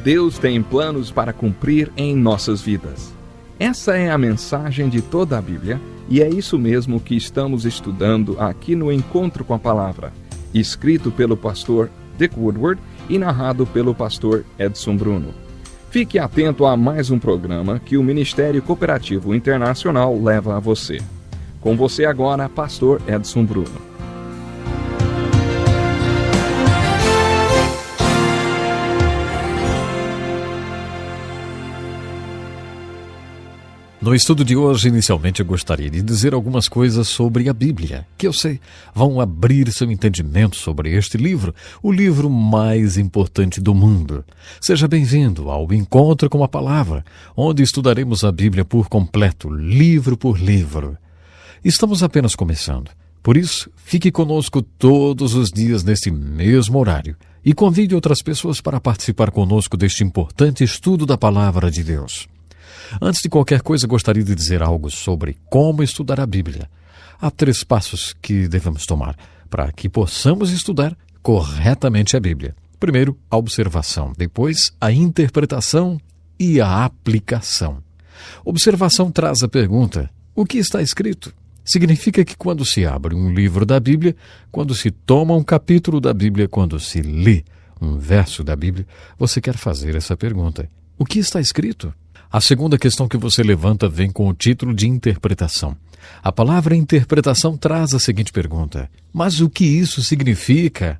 Deus tem planos para cumprir em nossas vidas. Essa é a mensagem de toda a Bíblia e é isso mesmo que estamos estudando aqui no Encontro com a Palavra, escrito pelo pastor Dick Woodward e narrado pelo pastor Edson Bruno. Fique atento a mais um programa que o Ministério Cooperativo Internacional leva a você. Com você agora, pastor Edson Bruno. No estudo de hoje, inicialmente, eu gostaria de dizer algumas coisas sobre a Bíblia, que eu sei vão abrir seu entendimento sobre este livro, o livro mais importante do mundo. Seja bem-vindo ao Encontro com a Palavra, onde estudaremos a Bíblia por completo, livro por livro. Estamos apenas começando, por isso, fique conosco todos os dias neste mesmo horário e convide outras pessoas para participar conosco deste importante estudo da Palavra de Deus. Antes de qualquer coisa, gostaria de dizer algo sobre como estudar a Bíblia. Há 3 passos que devemos tomar para que possamos estudar corretamente a Bíblia. Primeiro, a observação. Depois, a interpretação e a aplicação. Observação traz a pergunta: o que está escrito? Significa que quando se abre um livro da Bíblia, quando se toma um capítulo da Bíblia, quando se lê um verso da Bíblia, você quer fazer essa pergunta: o que está escrito? A segunda questão que você levanta vem com o título de interpretação. A palavra interpretação traz a seguinte pergunta: mas o que isso significa?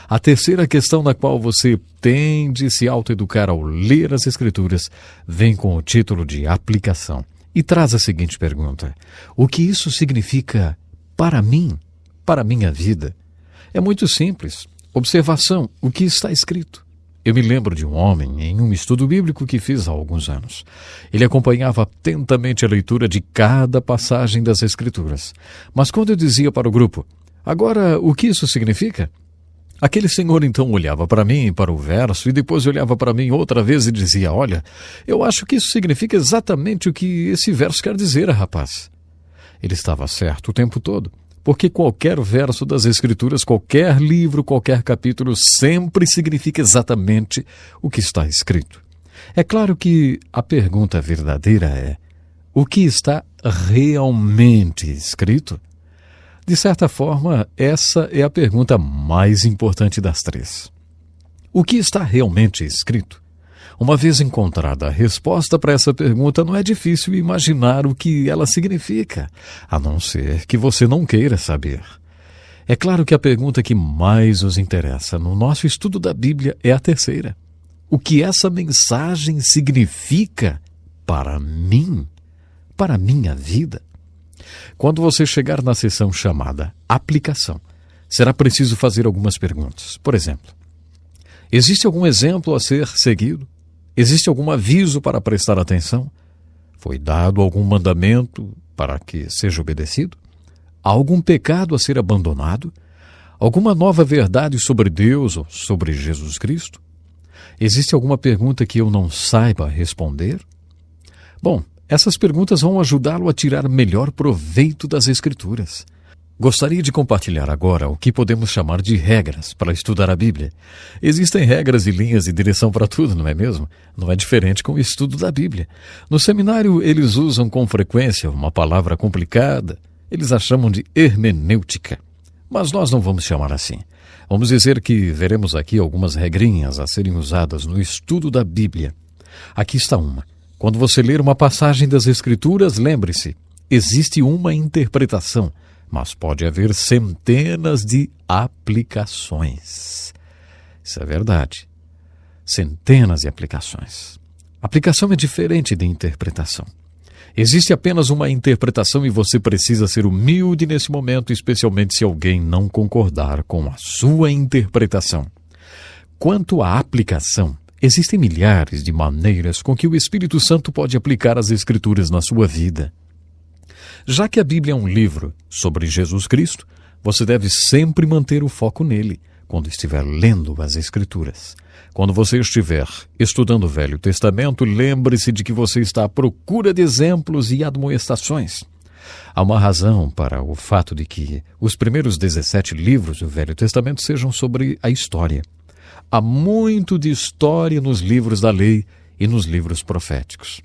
A terceira questão na qual você tem de se autoeducar ao ler as Escrituras vem com o título de aplicação e traz a seguinte pergunta: o que isso significa para mim, para a minha vida? É muito simples. Observação: o que está escrito? Eu me lembro de um homem em um estudo bíblico que fiz há alguns anos. Ele acompanhava atentamente a leitura de cada passagem das Escrituras. Mas quando eu dizia para o grupo: agora, o que isso significa? Aquele senhor então olhava para mim, para o verso, e depois olhava para mim outra vez e dizia: olha, eu acho que isso significa exatamente o que esse verso quer dizer, rapaz. Ele estava certo o tempo todo. Porque qualquer verso das Escrituras, qualquer livro, qualquer capítulo, sempre significa exatamente o que está escrito. É claro que a pergunta verdadeira é: o que está realmente escrito? De certa forma, essa é a pergunta mais importante das 3. O que está realmente escrito? Uma vez encontrada a resposta para essa pergunta, não é difícil imaginar o que ela significa, a não ser que você não queira saber. É claro que a pergunta que mais nos interessa no nosso estudo da Bíblia é a terceira: o que essa mensagem significa para mim, para a minha vida? Quando você chegar na seção chamada Aplicação, será preciso fazer algumas perguntas. Por exemplo, existe algum exemplo a ser seguido? Existe algum aviso para prestar atenção? Foi dado algum mandamento para que seja obedecido? Há algum pecado a ser abandonado? Alguma nova verdade sobre Deus ou sobre Jesus Cristo? Existe alguma pergunta que eu não saiba responder? Bom, essas perguntas vão ajudá-lo a tirar melhor proveito das Escrituras. Gostaria de compartilhar agora o que podemos chamar de regras para estudar a Bíblia. Existem regras e linhas de direção para tudo, não é mesmo? Não é diferente com o estudo da Bíblia. No seminário, eles usam com frequência uma palavra complicada. Eles a chamam de hermenêutica. Mas nós não vamos chamar assim. Vamos dizer que veremos aqui algumas regrinhas a serem usadas no estudo da Bíblia. Aqui está uma. Quando você ler uma passagem das Escrituras, lembre-se, existe uma interpretação, mas pode haver centenas de aplicações. Isso é verdade. Centenas de aplicações. Aplicação é diferente de interpretação. Existe apenas uma interpretação e você precisa ser humilde nesse momento, especialmente se alguém não concordar com a sua interpretação. Quanto à aplicação, existem milhares de maneiras com que o Espírito Santo pode aplicar as Escrituras na sua vida. Já que a Bíblia é um livro sobre Jesus Cristo, você deve sempre manter o foco nele quando estiver lendo as Escrituras. Quando você estiver estudando o Velho Testamento, lembre-se de que você está à procura de exemplos e admoestações. Há uma razão para o fato de que os primeiros 17 livros do Velho Testamento sejam sobre a história. Há muito de história nos livros da lei e nos livros proféticos.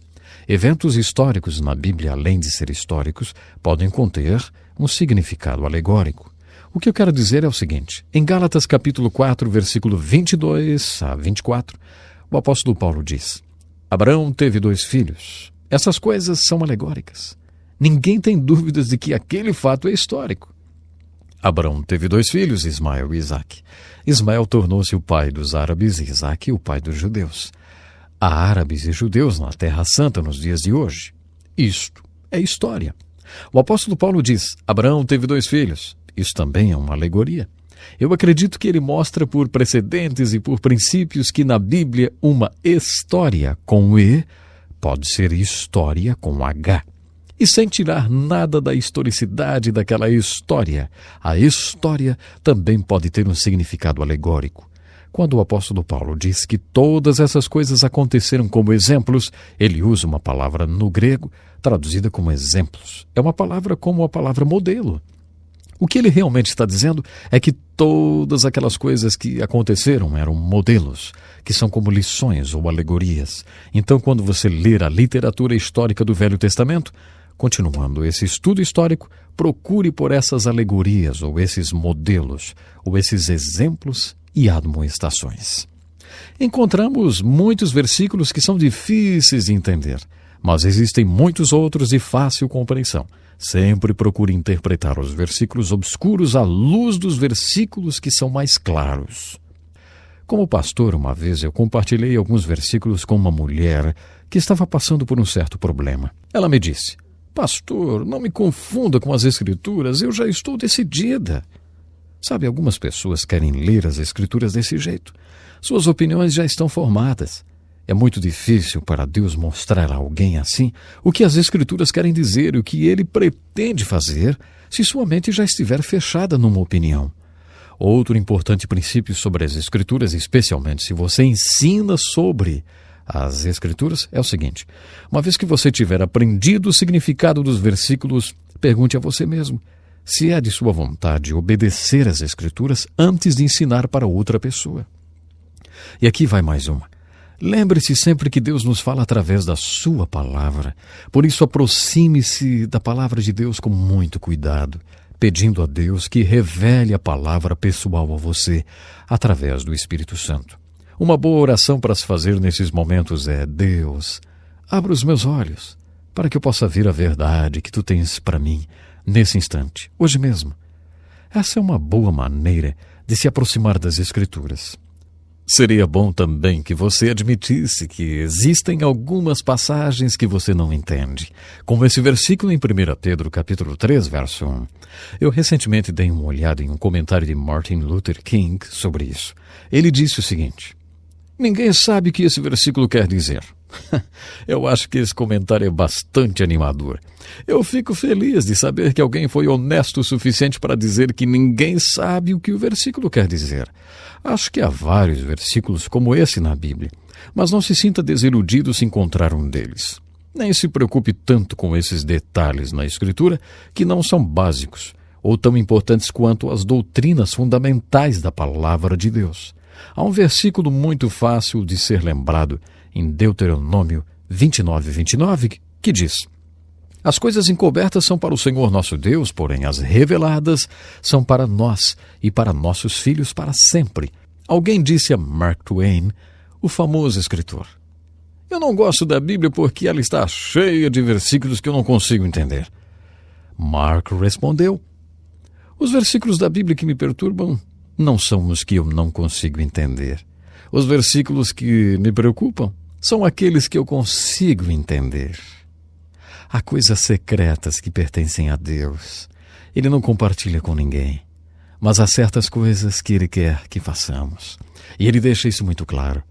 Eventos históricos na Bíblia, além de ser históricos, podem conter um significado alegórico. O que eu quero dizer é o seguinte: em Gálatas capítulo 4, versículo 22 a 24, o apóstolo Paulo diz: Abraão teve 2 filhos. Essas coisas são alegóricas. Ninguém tem dúvidas de que aquele fato é histórico. Abraão teve 2 filhos, Ismael e Isaque. Ismael tornou-se o pai dos árabes e Isaque o pai dos judeus. Há árabes e judeus na Terra Santa nos dias de hoje. Isto é história. O apóstolo Paulo diz: Abraão teve 2 filhos. Isso também é uma alegoria. Eu acredito que ele mostra por precedentes e por princípios que na Bíblia uma história com E pode ser história com H. E sem tirar nada da historicidade daquela história, a história também pode ter um significado alegórico. Quando o apóstolo Paulo diz que todas essas coisas aconteceram como exemplos, ele usa uma palavra no grego traduzida como exemplos. É uma palavra como a palavra modelo. O que ele realmente está dizendo é que todas aquelas coisas que aconteceram eram modelos, que são como lições ou alegorias. Então, quando você ler a literatura histórica do Velho Testamento, continuando esse estudo histórico, procure por essas alegorias, ou esses modelos, ou esses exemplos e admoestações. Encontramos muitos versículos que são difíceis de entender, mas existem muitos outros de fácil compreensão. Sempre procure interpretar os versículos obscuros à luz dos versículos que são mais claros. Como pastor, uma vez eu compartilhei alguns versículos com uma mulher que estava passando por um certo problema. Ela me disse: Pastor, não me confunda com as Escrituras, eu já estou decidida. Sabe, algumas pessoas querem ler as Escrituras desse jeito. Suas opiniões já estão formadas. É muito difícil para Deus mostrar a alguém assim o que as Escrituras querem dizer e o que Ele pretende fazer se sua mente já estiver fechada numa opinião. Outro importante princípio sobre as Escrituras, especialmente se você ensina sobre as Escrituras, é o seguinte: uma vez que você tiver aprendido o significado dos versículos, pergunte a você mesmo se é de sua vontade obedecer às Escrituras antes de ensinar para outra pessoa. E aqui vai mais uma. Lembre-se sempre que Deus nos fala através da sua palavra. Por isso, aproxime-se da palavra de Deus com muito cuidado, pedindo a Deus que revele a palavra pessoal a você através do Espírito Santo. Uma boa oração para se fazer nesses momentos é: Deus, abra os meus olhos para que eu possa ver a verdade que Tu tens para mim nesse instante, hoje mesmo. Essa é uma boa maneira de se aproximar das Escrituras. Seria bom também que você admitisse que existem algumas passagens que você não entende, como esse versículo em 1 Pedro capítulo 3, verso 1. Eu recentemente dei uma olhada em um comentário de Martin Luther King sobre isso. Ele disse o seguinte: ninguém sabe o que esse versículo quer dizer. Eu acho que esse comentário é bastante animador. Eu fico feliz de saber que alguém foi honesto o suficiente para dizer que ninguém sabe o que o versículo quer dizer. Acho que há vários versículos como esse na Bíblia, mas não se sinta desiludido se encontrar um deles. Nem se preocupe tanto com esses detalhes na Escritura que não são básicos ou tão importantes quanto as doutrinas fundamentais da palavra de Deus. Há um versículo muito fácil de ser lembrado em Deuteronômio 29:29, que diz: as coisas encobertas são para o Senhor nosso Deus, porém as reveladas são para nós e para nossos filhos para sempre. Alguém disse a Mark Twain, o famoso escritor: eu não gosto da Bíblia porque ela está cheia de versículos que eu não consigo entender. Mark respondeu: os versículos da Bíblia que me perturbam não são os que eu não consigo entender. Os versículos que me preocupam são aqueles que eu consigo entender. Há coisas secretas que pertencem a Deus. Ele não compartilha com ninguém. Mas há certas coisas que Ele quer que façamos. E Ele deixa isso muito claro.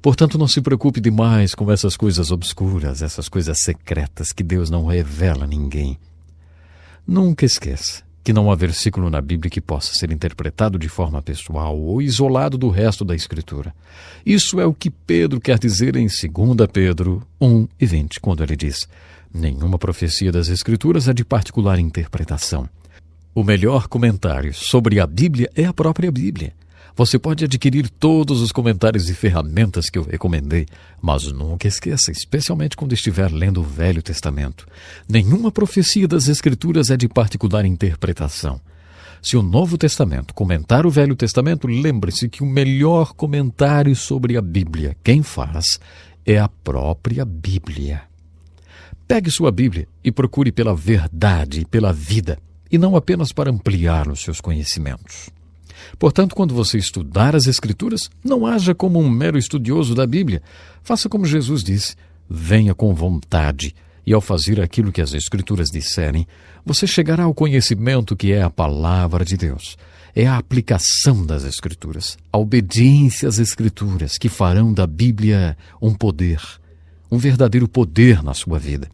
Portanto, não se preocupe demais com essas coisas obscuras, essas coisas secretas que Deus não revela a ninguém. Nunca esqueça que não há versículo na Bíblia que possa ser interpretado de forma pessoal ou isolado do resto da Escritura. Isso é o que Pedro quer dizer em 2 Pedro 1:20, quando ele diz: nenhuma profecia das Escrituras é de particular interpretação. O melhor comentário sobre a Bíblia é a própria Bíblia. Você pode adquirir todos os comentários e ferramentas que eu recomendei, mas nunca esqueça, especialmente quando estiver lendo o Velho Testamento, nenhuma profecia das Escrituras é de particular interpretação. Se o Novo Testamento comentar o Velho Testamento, lembre-se que o melhor comentário sobre a Bíblia, quem faz, é a própria Bíblia. Pegue sua Bíblia e procure pela verdade e pela vida, e não apenas para ampliar os seus conhecimentos. Portanto, quando você estudar as Escrituras, não haja como um mero estudioso da Bíblia. Faça como Jesus disse, venha com vontade, e ao fazer aquilo que as Escrituras disserem, você chegará ao conhecimento que é a palavra de Deus. É a aplicação das Escrituras, a obediência às Escrituras que farão da Bíblia um poder, um verdadeiro poder na sua vida.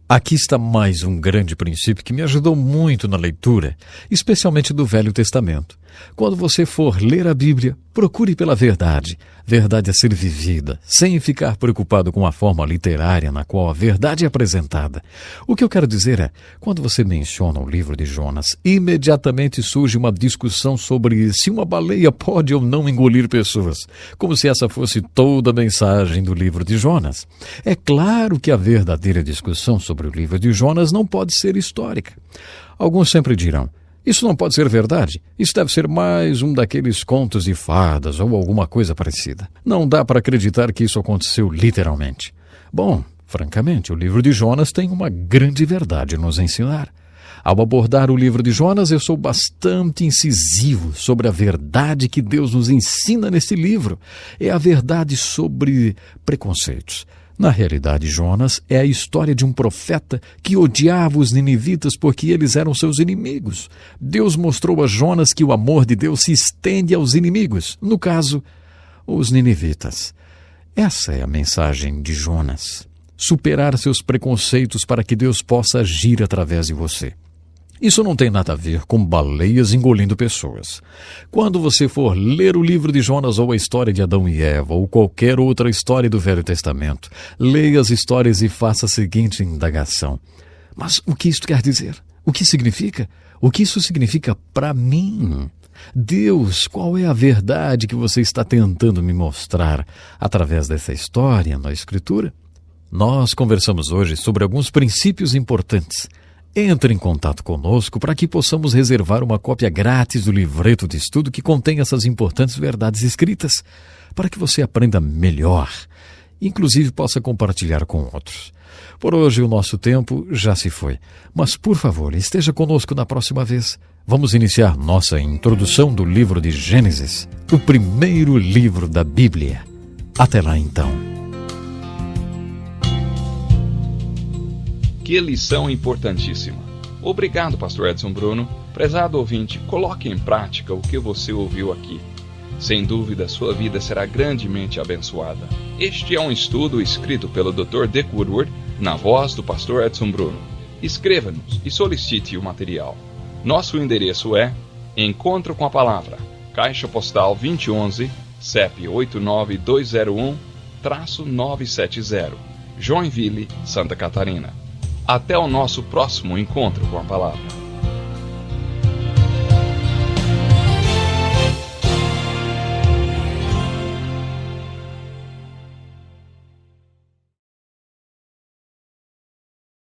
Aqui está mais um grande princípio que me ajudou muito na leitura, especialmente do Velho Testamento. Quando você for ler a Bíblia, procure pela verdade. Verdade a ser vivida, sem ficar preocupado com a forma literária na qual a verdade é apresentada. O que eu quero dizer é, quando você menciona o livro de Jonas, imediatamente surge uma discussão sobre se uma baleia pode ou não engolir pessoas, como se essa fosse toda a mensagem do livro de Jonas. É claro que a verdadeira discussão sobre o livro de Jonas não pode ser histórica. Alguns sempre dirão, isso não pode ser verdade. Isso deve ser mais um daqueles contos de fadas ou alguma coisa parecida. Não dá para acreditar que isso aconteceu literalmente. Bom, francamente, o livro de Jonas tem uma grande verdade a nos ensinar. Ao abordar o livro de Jonas, eu sou bastante incisivo sobre a verdade que Deus nos ensina nesse livro. É a verdade sobre preconceitos. Na realidade, Jonas é a história de um profeta que odiava os ninivitas porque eles eram seus inimigos. Deus mostrou a Jonas que o amor de Deus se estende aos inimigos, no caso, os ninivitas. Essa é a mensagem de Jonas. Superar seus preconceitos para que Deus possa agir através de você. Isso não tem nada a ver com baleias engolindo pessoas. Quando você for ler o livro de Jonas ou a história de Adão e Eva ou qualquer outra história do Velho Testamento, leia as histórias e faça a seguinte indagação. Mas o que isto quer dizer? O que significa? O que isso significa para mim? Deus, qual é a verdade que você está tentando me mostrar através dessa história na Escritura? Nós conversamos hoje sobre alguns princípios importantes. Entre em contato conosco para que possamos reservar uma cópia grátis do livreto de estudo que contém essas importantes verdades escritas, para que você aprenda melhor, inclusive possa compartilhar com outros. Por hoje o nosso tempo já se foi, mas por favor, esteja conosco na próxima vez. Vamos iniciar nossa introdução do livro de Gênesis, o primeiro livro da Bíblia. Até lá então. Que lição importantíssima. Obrigado, Pastor Edson Bruno. Prezado ouvinte, coloque em prática o que você ouviu aqui. Sem dúvida, sua vida será grandemente abençoada. Este é um estudo escrito pelo Dr. Dick Woodward, na voz do Pastor Edson Bruno. Escreva-nos e solicite o material. Nosso endereço é Encontro com a Palavra, Caixa Postal 2011, CEP 89201-970, Joinville, Santa Catarina. Até o nosso próximo encontro com a Palavra.